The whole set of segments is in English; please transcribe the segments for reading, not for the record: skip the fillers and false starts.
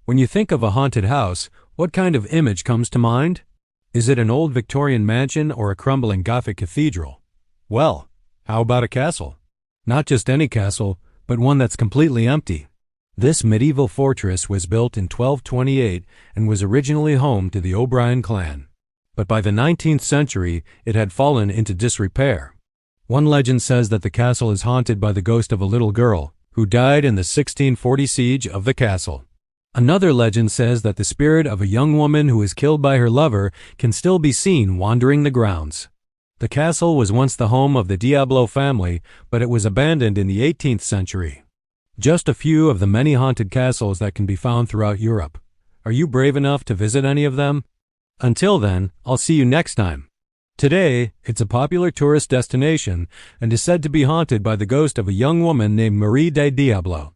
When you think of a haunted house, what kind of image comes to mind? Is it an old Victorian mansion or a crumbling Gothic cathedral? Well, how about a castle? Not just any castle, but one that's completely empty. This medieval fortress was built in 1228 and was originally home to the OBrien clan. But by the 19th century, it had fallen into disrepair. One legend says that the castle is haunted by the ghost of a little girl who died in the 1640 siege of the castle. Another legend says that the spirit of a young woman who was killed by her lover can still be seen wandering the grounds. The castle was once the home of the Diablo family, but it was abandoned in the 18th century. Just a few of the many haunted castles that can be found throughout Europe. Are you brave enough to visit any of them? Until then, I'll see you next time. Today, it's a popular tourist destination and is said to be haunted by the ghost of a young woman named Marie de Diablo.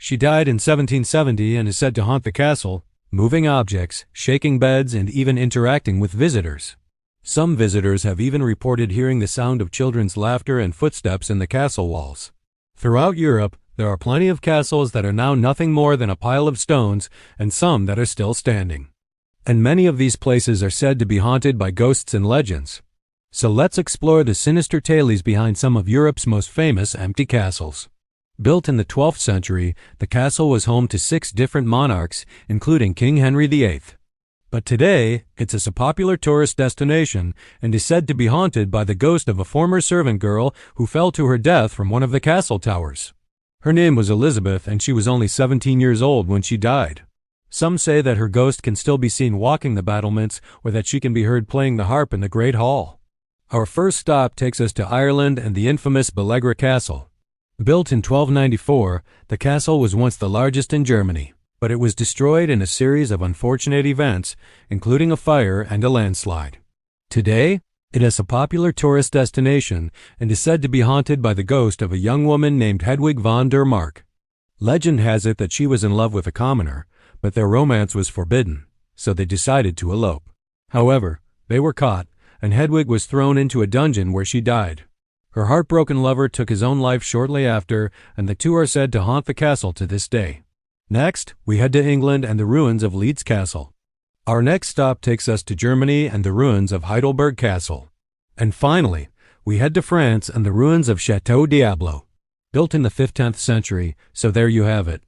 She died in 1770 and is said to haunt the castle, moving objects, shaking beds, and even interacting with visitors. Some visitors have even reported hearing the sound of children's laughter and footsteps in the castle walls. Throughout Europe, there are plenty of castles that are now nothing more than a pile of stones and some that are still standing. And many of these places are said to be haunted by ghosts and legends. So let's explore the sinister tales behind some of Europe's most famous empty castles. Built in the 12th century, the castle was home to 6 different monarchs, including King Henry VIII. But today, it's a popular tourist destination and is said to be haunted by the ghost of a former servant girl who fell to her death from one of the castle towers. Her name was Elizabeth, and she was only 17 years old when she died. Some say that her ghost can still be seen walking the battlements or that she can be heard playing the harp in the Great Hall. Our first stop takes us to Ireland and the infamous Belgra Castle. Built in 1294, the castle was once the largest in Germany, but it was destroyed in a series of unfortunate events, including a fire and a landslide. Today, it is a popular tourist destination and is said to be haunted by the ghost of a young woman named Hedwig von der Mark. Legend has it that she was in love with a commoner, but their romance was forbidden, so they decided to elope. However, they were caught, and Hedwig was thrown into a dungeon where she died. Her heartbroken lover took his own life shortly after, and the two are said to haunt the castle to this day. Next, we head to England and the ruins of Leeds Castle. Our next stop takes us to Germany and the ruins of Heidelberg Castle. And finally, we head to France and the ruins of Château Diablo. Built in the 15th century, so there you have it.